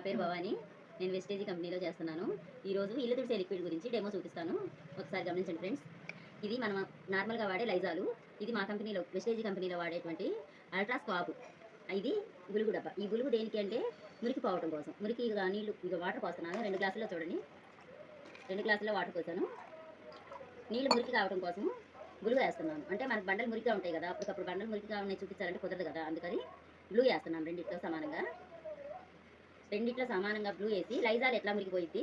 పేరు భవాని. నేను వెస్టేజీ కంపెనీలో చేస్తున్నాను. ఈరోజు ఇల్లు తుడిసే లిక్విడ్ గురించి డెమో చూపిస్తాను. ఒకసారి గమనించండి ఫ్రెండ్స్. ఇది మనం నార్మల్గా వాడే లైజాలు. ఇది మా కంపెనీలో వెస్టేజీ కంపెనీలో వాడేటువంటి అల్ట్రా స్క్వాబ్. ఇది గులుగు డబ్బా. ఈ గులుగు దేనికి అంటే మురికి పోవడం కోసం. మురికి నీళ్ళు ఇక వాటర్ పోస్తున్నాను. 2 గ్లాసుల్లో చూడండి, 2 గ్లాసుల్లో వాటర్ పోసాను. నీళ్ళు మురికి కావడం కోసం గ్లూ వేస్తున్నాను. అంటే మనకు బండలు మురికిగా ఉంటాయి కదా, అప్పటికప్పుడు బండలు మురికిగా ఉన్నాయి చూపించాలంటే కుదరదు కదా, అందుకని గ్లూ వేస్తున్నాను. రెండిట్లో సమానంగా గ్లూ వేసి లైజాల్ ఎట్లా మురికిపోయింది,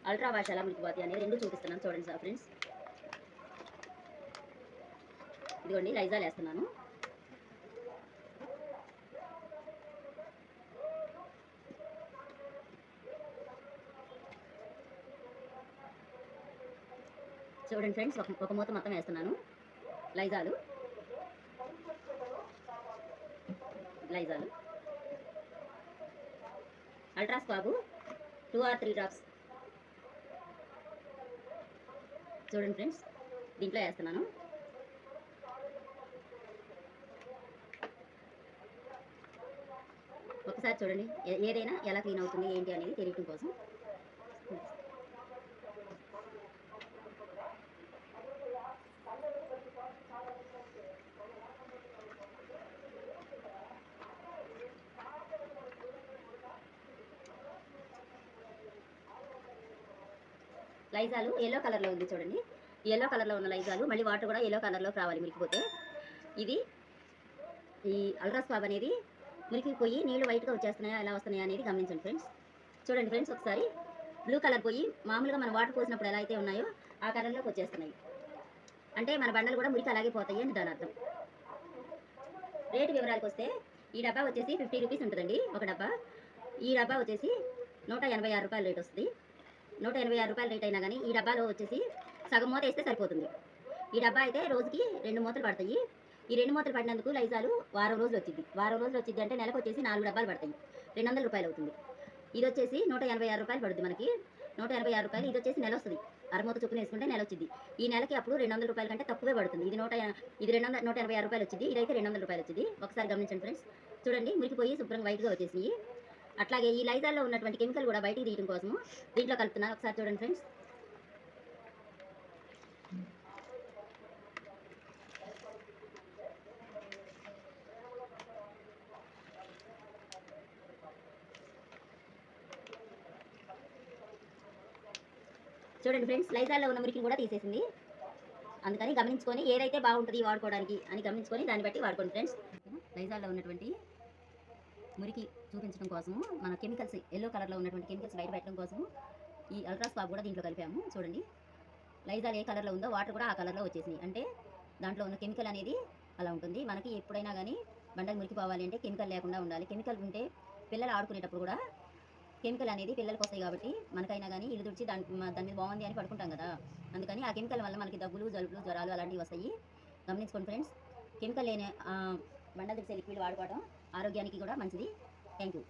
అల్ట్రా వాష్ ఎలా మురికిపోతుంది అనేది రెండు చూపిస్తున్నాను. చూడండి సార్ ఫ్రెండ్స్, ఇదిగోండి లైజాల్ వేస్తున్నాను. చూడండి ఫ్రెండ్స్, ఒక మూత మొత్తం వేస్తున్నాను. Lizol ultra Schwab 2 or 3 drops. చూడండి ఫ్రెండ్స్, దీంట్లో వేస్తున్నాను. ఒకసారి చూడండి, ఏదైనా ఎలా క్లీన్ అవుతుంది ఏంటి అనేది తెలియటం కోసం. లైజాలు ఎల్లో కలర్లో ఉంది చూడండి. ఈ ఎల్లో కలర్లో ఉన్న లైజాలు మళ్ళీ వాటర్ కూడా ఎల్లో కలర్లో రావాలి మురికిపోతే. ఇది ఈ అల్ట్రా స్క్వాబ్ అనేది మురికిపోయి నీళ్ళు వైట్గా వచ్చేస్తున్నాయా ఎలా వస్తున్నాయా అనేది గమనించండి ఫ్రెండ్స్. చూడండి ఫ్రెండ్స్, ఒకసారి బ్లూ కలర్ పోయి మామూలుగా మనం వాటర్ పోసినప్పుడు ఎలా అయితే ఉన్నాయో ఆ కలర్లోకి వచ్చేస్తున్నాయి. అంటే మన బండలు కూడా మురికి అలాగే పోతాయి అని దాని అర్థం. రేటు వివరాలకు వస్తే ఈ డబ్బా వచ్చేసి 50 రూపీస్ ఉంటుందండి ఒక డబ్బా. ఈ డబ్బా వచ్చేసి 186 రూపాయల రేట్ వస్తుంది. 186 రూపాయల రేట్ అయినా కానీ ఈ డబ్బాలో వచ్చేసి సగం మూత వేస్తే సరిపోతుంది. ఈ డబ్బా అయితే రోజుకి 2 మూతలు పడతాయి. ఈ 2 మూతలు పడినందుకు లైజాలు వారం రోజులు వచ్చింది అంటే నెలకు వచ్చేసి 4 డబ్బాలు పడతాయి. 200 రూపాయలు అవుతుంది. ఇది వచ్చేసి 186 రూపాయలు పడుతుంది మనకి. 186 రూపాయలు. ఇది వచ్చేసి నెల వస్తుంది. అరమూత చొప్పున వేసుకుంటే నెల వచ్చింది. ఈ నెలకి అప్పుడు 200 రూపాయల కంటే తక్కువే పడుతుంది. ఇది 186 రూపాయలు వచ్చింది. ఇదైతే 200 రూపాయలు వచ్చింది. ఒకసారి గమనించండి ఫ్రెండ్స్. చూడండి, మురికిపోయి శుభ్రంగా వైట్గా వచ్చేసి. అట్లాగే ఈ లైజాల్లో ఉన్నటువంటి కెమికల్ కూడా బయటికి తీయడం కోసం దీంట్లో కలుపుతున్నాను. ఒకసారి చూడండి ఫ్రెండ్స్. చూడండి ఫ్రెండ్స్, లైజాల్లో ఉన్న మురికిని కూడా తీసేసింది. అందుకని గమనించుకొని ఏదైతే బాగుంటుంది వాడుకోవడానికి అని గమనించుకొని దాన్ని బట్టి వాడుకోండి ఫ్రెండ్స్. లైజాల్లో ఉన్నటువంటి మురికి చూపించడం కోసము మన కెమికల్స్ ఎల్లో కలర్లో ఉన్నటువంటి కెమికల్స్ బయట పెట్టడం కోసము ఈ అల్ట్రా స్క్వాబ్ కూడా దీంట్లో కలిపాము. చూడండి, లైజాల్ ఏ కలర్లో ఉందో వాటర్ కూడా ఆ కలర్లో వచ్చేసినాయి. అంటే దాంట్లో ఉన్న కెమికల్ అనేది అలా ఉంటుంది. మనకి ఎప్పుడైనా కానీ బండలు మురికిపోవాలి అంటే కెమికల్ లేకుండా ఉండాలి. కెమికల్ ఉంటే పిల్లలు ఆడుకునేటప్పుడు కూడా కెమికల్ అనేది పిల్లలకు వస్తాయి కాబట్టి మనకైనా కానీ ఇల్లు తుడిచి దాని మీద బాగుంది అని పడుకుంటాం కదా, అందుకని ఆ కెమికల్ వల్ల మనకి దగ్గులు, జలుబులు, జ్వరాలు అలాంటివి వస్తాయి. గమనించుకోండి ఫ్రెండ్స్. కెమికల్ లేని బండ తుడిసే లిక్విడ్ వాడుకోవడం ఆరోగ్యానికి కూడా మంచిది. Thank you.